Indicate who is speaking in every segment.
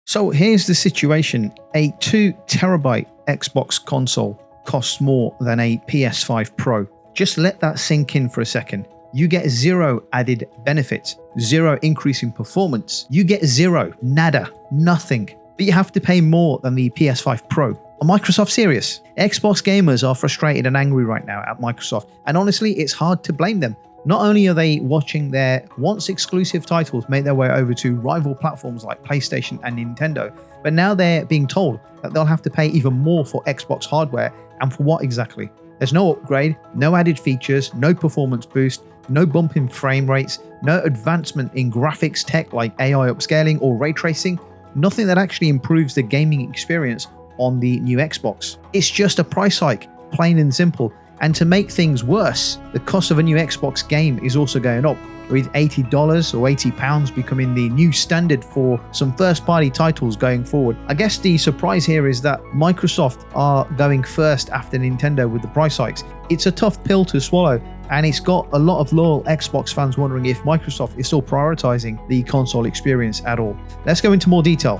Speaker 1: So here's the situation. A 2TB Xbox console costs more than a PS5 Pro. Just let that sink in for a second. You get zero added benefits, zero increase in performance. You get zero, nada, nothing. But you have to pay more than the PS5 Pro. Are Microsoft serious? Xbox gamers are frustrated and angry right now at Microsoft, and honestly, it's hard to blame them. Not only are they watching their once exclusive titles make their way over to rival platforms like PlayStation and Nintendo, but now they're being told that they'll have to pay even more for Xbox hardware, and for what exactly? There's no upgrade, no added features, no performance boost, no bump in frame rates, no advancement in graphics tech like AI upscaling or ray tracing, nothing that actually improves the gaming experience on the new Xbox. It's just a price hike, plain and simple. And to make things worse, the cost of a new Xbox game is also going up, with $80 or £80 becoming the new standard for some first-party titles going forward. I guess the surprise here is that Microsoft are going first after Nintendo with the price hikes. It's a tough pill to swallow, and it's got a lot of loyal Xbox fans wondering if Microsoft is still prioritizing the console experience at all. Let's go into more detail.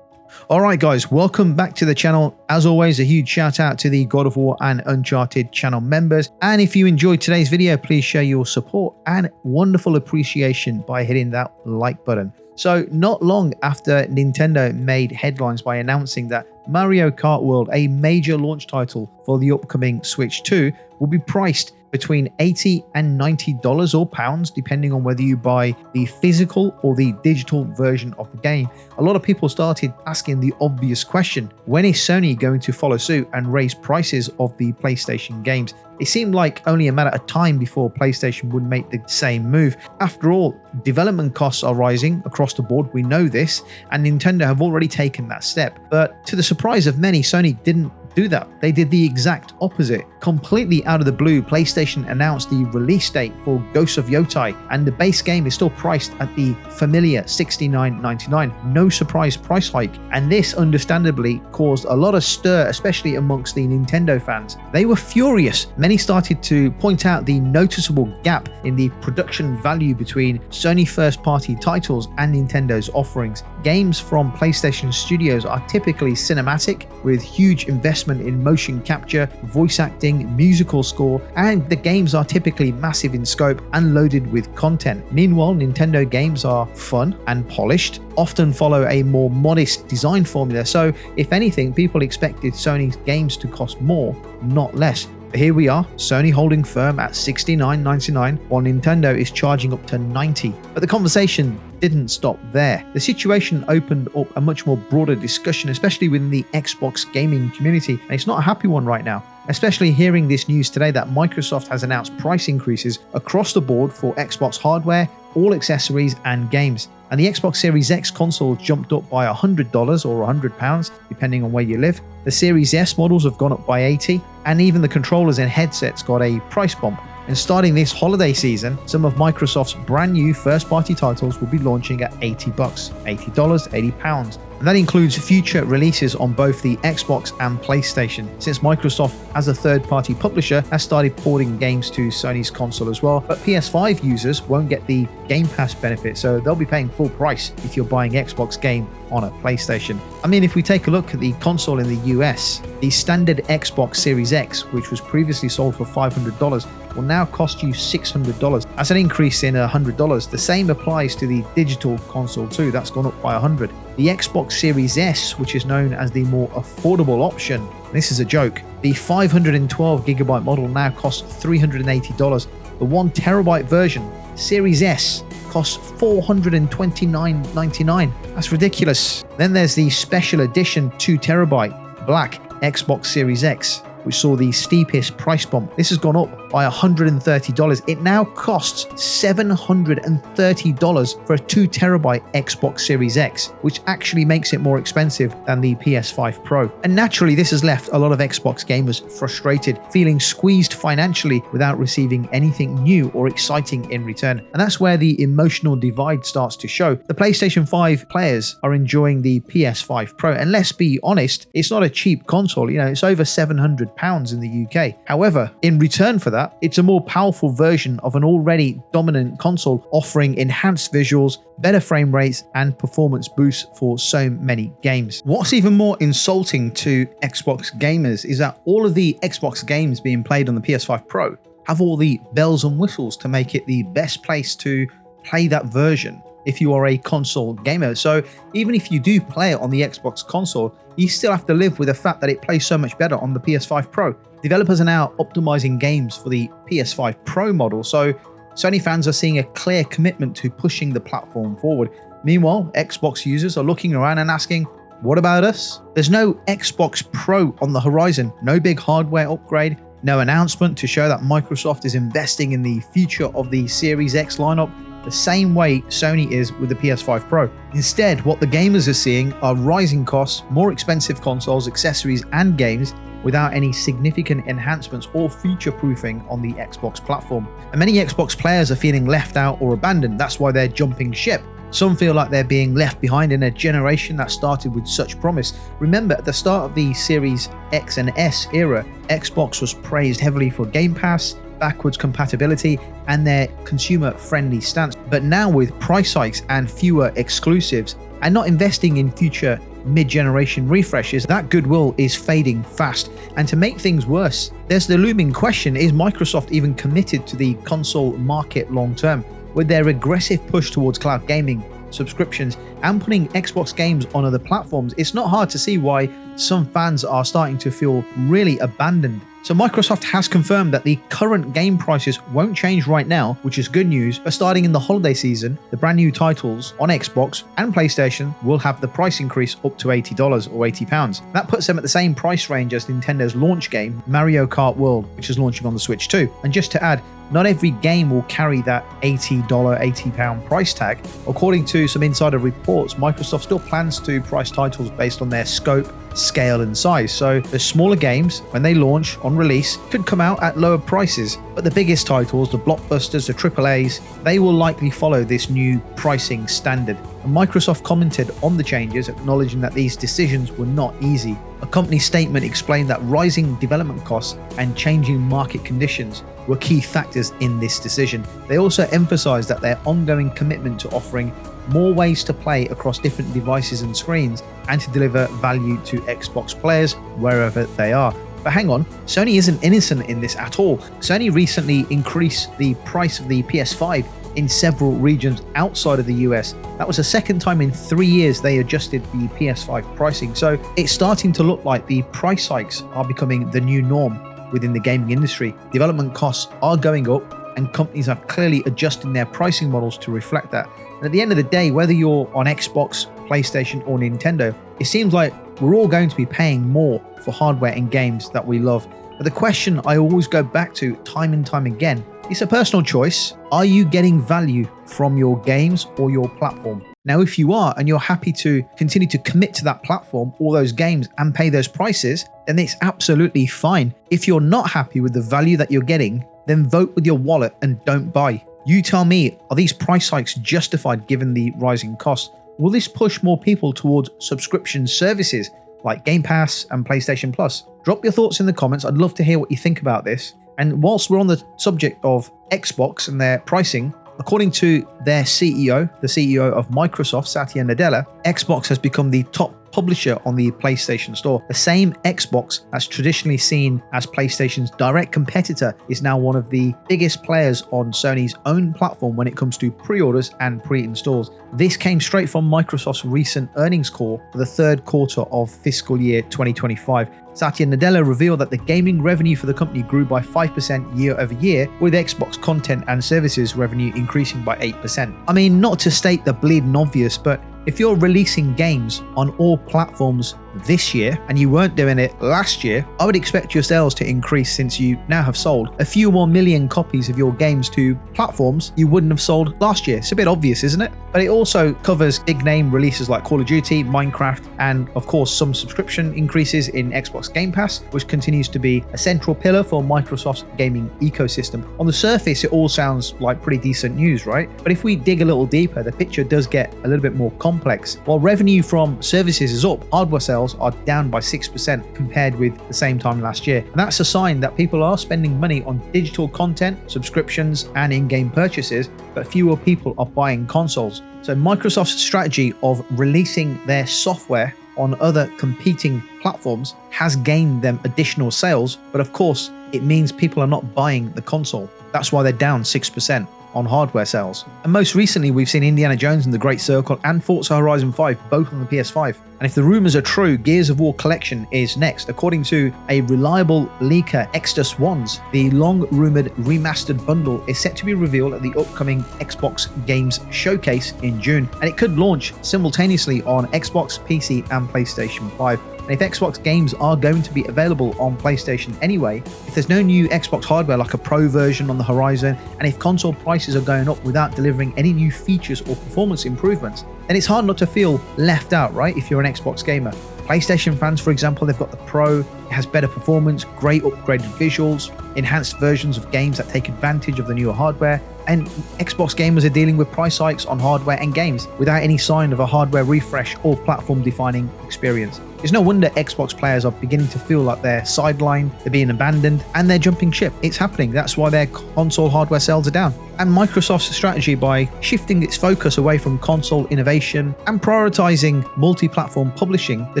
Speaker 1: Alright guys, welcome back to the channel. As always, a huge shout out to the God of War and Uncharted channel members. And if you enjoyed today's video, please show your support and wonderful appreciation by hitting that like button. So not long after Nintendo made headlines by announcing that Mario Kart World, a major launch title for the upcoming Switch 2, will be priced between $80 and $90 or pounds, depending on whether you buy the physical or the digital version of the game. A lot of people started asking the obvious question: when is Sony going to follow suit and raise prices of the PlayStation games? It seemed like only a matter of time before PlayStation would make the same move. After all, development costs are rising across the board, we know this, and Nintendo have already taken that step. But to the surprise of many, Sony didn't do that. They did the exact opposite. Completely out of the blue, PlayStation announced the release date for Ghosts of Yotei, and the base game is still priced at the familiar $69.99. No surprise price hike, and this understandably caused a lot of stir, especially amongst the Nintendo fans. They were furious. Many started to point out the noticeable gap in the production value between Sony first-party titles and Nintendo's offerings. Games from PlayStation Studios are typically cinematic, with huge investment in motion capture, voice acting, musical score, and the games are typically massive in scope and loaded with content. Meanwhile, Nintendo games are fun and polished, often follow a more modest design formula, so if anything, people expected Sony's games to cost more, not less. But here we are, Sony holding firm at $69.99 while Nintendo is charging up to $90. But the conversation didn't stop there. The situation opened up a much more broader discussion, especially within the Xbox gaming community, and it's not a happy one right now. Especially hearing this news today that Microsoft has announced price increases across the board for Xbox hardware, all accessories and games. And the Xbox Series X console jumped up by $100 or £100 depending on where you live. The Series S models have gone up by $80, and even the controllers and headsets got a price bump. And starting this holiday season, some of Microsoft's brand new first-party titles will be launching at $80, $80, £80. And that includes future releases on both the Xbox and PlayStation, since Microsoft, as a third-party publisher, has started porting games to Sony's console as well. But PS5 users won't get the Game Pass benefit, so they'll be paying full price if you're buying Xbox game on a PlayStation. I mean, if we take a look at the console in the US, the standard Xbox Series X, which was previously sold for $500, will now cost you $600. That's an increase in $100. The same applies to the digital console too. That's gone up by $100. The Xbox Series S, which is known as the more affordable option, this is a joke. The 512GB model now costs $380. The 1TB version, Series S, costs $429.99. That's ridiculous. Then there's the special edition 2TB black Xbox Series X, which saw the steepest price bump. This has gone up by $130. It now costs $730 for a 2TB Xbox Series X, which actually makes it more expensive than the PS5 Pro. And naturally, this has left a lot of Xbox gamers frustrated, feeling squeezed financially without receiving anything new or exciting in return. And that's where the emotional divide starts to show. The PlayStation 5 players are enjoying the PS5 Pro, and let's be honest, it's not a cheap console. You know, it's over £700 in the UK. However, in return for that, that, it's a more powerful version of an already dominant console, offering enhanced visuals, better frame rates, and performance boosts for so many games. What's even more insulting to Xbox gamers is that all of the Xbox games being played on the PS5 Pro have all the bells and whistles to make it the best place to play that version if you are a console gamer. So even if you do play it on the Xbox console, you still have to live with the fact that it plays so much better on the PS5 Pro. Developers are now optimizing games for the PS5 Pro model, so Sony fans are seeing a clear commitment to pushing the platform forward. Meanwhile, Xbox users are looking around and asking, what about us? There's no Xbox Pro on the horizon, no big hardware upgrade, no announcement to show that Microsoft is investing in the future of the Series X lineup the same way Sony is with the PS5 Pro. Instead, what the gamers are seeing are rising costs, more expensive consoles, accessories, and games without any significant enhancements or future-proofing on the Xbox platform. And many Xbox players are feeling left out or abandoned. That's why they're jumping ship. Some feel like they're being left behind in a generation that started with such promise. Remember, at the start of the Series X and S era, Xbox was praised heavily for Game Pass, backwards compatibility, and their consumer-friendly stance. But now with price hikes and fewer exclusives, and not investing in future mid-generation refreshes, that goodwill is fading fast. And to make things worse, there's the looming question, is Microsoft even committed to the console market long-term? With their aggressive push towards cloud gaming, subscriptions, and putting Xbox games on other platforms, it's not hard to see why some fans are starting to feel really abandoned. So Microsoft has confirmed that the current game prices won't change right now, which is good news, but starting in the holiday season, the brand new titles on Xbox and PlayStation will have the price increase up to $80 or £80. That puts them at the same price range as Nintendo's launch game, Mario Kart World, which is launching on the Switch too. And just to add, not every game will carry that £80 price tag. According to some insider reports, Microsoft still plans to price titles based on their scope, scale, and size. So the smaller games, when they launch on release, could come out at lower prices. But the biggest titles, the blockbusters, the AAAs, they will likely follow this new pricing standard. And Microsoft commented on the changes, acknowledging that these decisions were not easy. A company statement explained that rising development costs and changing market conditions were key factors in this decision. They also emphasized that their ongoing commitment to offering more ways to play across different devices and screens, and to deliver value to Xbox players wherever they are. But hang on, Sony isn't innocent in this at all. Sony recently increased the price of the PS5 in several regions outside of the US. That was the second time in 3 years they adjusted the PS5 pricing. So it's starting to look like the price hikes are becoming the new norm within the gaming industry. Development costs are going up, and companies are clearly adjusting their pricing models to reflect that. And at the end of the day, whether you're on Xbox, PlayStation, or Nintendo, it seems like we're all going to be paying more for hardware and games that we love. But the question I always go back to time and time again, it's a personal choice. Are you getting value from your games or your platform? Now, if you are, and you're happy to continue to commit to that platform or those games and pay those prices, then it's absolutely fine. If you're not happy with the value that you're getting, then vote with your wallet and don't buy. You tell me, are these price hikes justified given the rising costs? Will this push more people towards subscription services like Game Pass and PlayStation Plus? Drop your thoughts in the comments. I'd love to hear what you think about this. And whilst we're on the subject of Xbox and their pricing, according to their CEO, the CEO of Microsoft, Satya Nadella, Xbox has become the top publisher on the PlayStation Store. The same Xbox that's traditionally seen as PlayStation's direct competitor is now one of the biggest players on Sony's own platform when it comes to pre-orders and pre-installs. This came straight from Microsoft's recent earnings call for the third quarter of fiscal year 2025. Satya Nadella revealed that the gaming revenue for the company grew by 5% year over year, with Xbox content and services revenue increasing by 8%. I mean, not to state the bleeding obvious, but if you're releasing games on all platforms this year and you weren't doing it last year, I would expect your sales to increase, since you now have sold a few more million copies of your games to platforms you wouldn't have sold last year. It's a bit obvious, isn't it? But it also covers big name releases like Call of Duty, Minecraft, and of course some subscription increases in Xbox Game Pass, which continues to be a central pillar for Microsoft's gaming ecosystem. On the surface, it all sounds like pretty decent news, right? But if we dig a little deeper, the picture does get a little bit more complex. While revenue from services is up, hardware sales sales are down by 6% compared with the same time last year. And that's a sign that people are spending money on digital content, subscriptions, and in-game purchases, but fewer people are buying consoles. So Microsoft's strategy of releasing their software on other competing platforms has gained them additional sales, but of course, it means people are not buying the console. That's why they're down 6% on hardware sales. And most recently, we've seen Indiana Jones and the Great Circle and Forza Horizon 5 both on the PS5. And if the rumors are true, Gears of War Collection is next. According to a reliable leaker, Extus Ones, the long-rumored remastered bundle is set to be revealed at the upcoming Xbox Games Showcase in June, and it could launch simultaneously on Xbox, PC, and PlayStation 5. And if Xbox games are going to be available on PlayStation anyway, if there's no new Xbox hardware like a Pro version on the horizon, and if console prices are going up without delivering any new features or performance improvements, then it's hard not to feel left out, right, if you're an Xbox gamer. PlayStation fans, for example, they've got the Pro, it has better performance, great upgraded visuals, enhanced versions of games that take advantage of the newer hardware, and Xbox gamers are dealing with price hikes on hardware and games without any sign of a hardware refresh or platform-defining experience. It's no wonder Xbox players are beginning to feel like they're sidelined, they're being abandoned, and they're jumping ship. It's happening. That's why their console hardware sales are down. And Microsoft's strategy by shifting its focus away from console innovation and prioritizing multi-platform publishing, the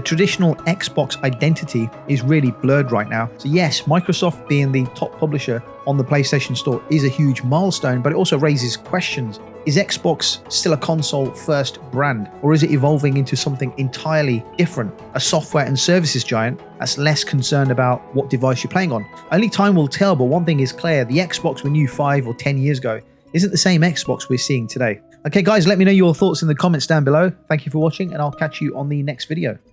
Speaker 1: traditional Xbox identity is really blurred right now. So yes, Microsoft being the top publisher on the PlayStation Store is a huge milestone, but it also raises questions. Is Xbox still a console-first brand, or is it evolving into something entirely different? A software and services giant that's less concerned about what device you're playing on? Only time will tell, but one thing is clear, the Xbox we knew 5 or 10 years ago isn't the same Xbox we're seeing today. Okay guys, let me know your thoughts in the comments down below. Thank you for watching, and I'll catch you on the next video.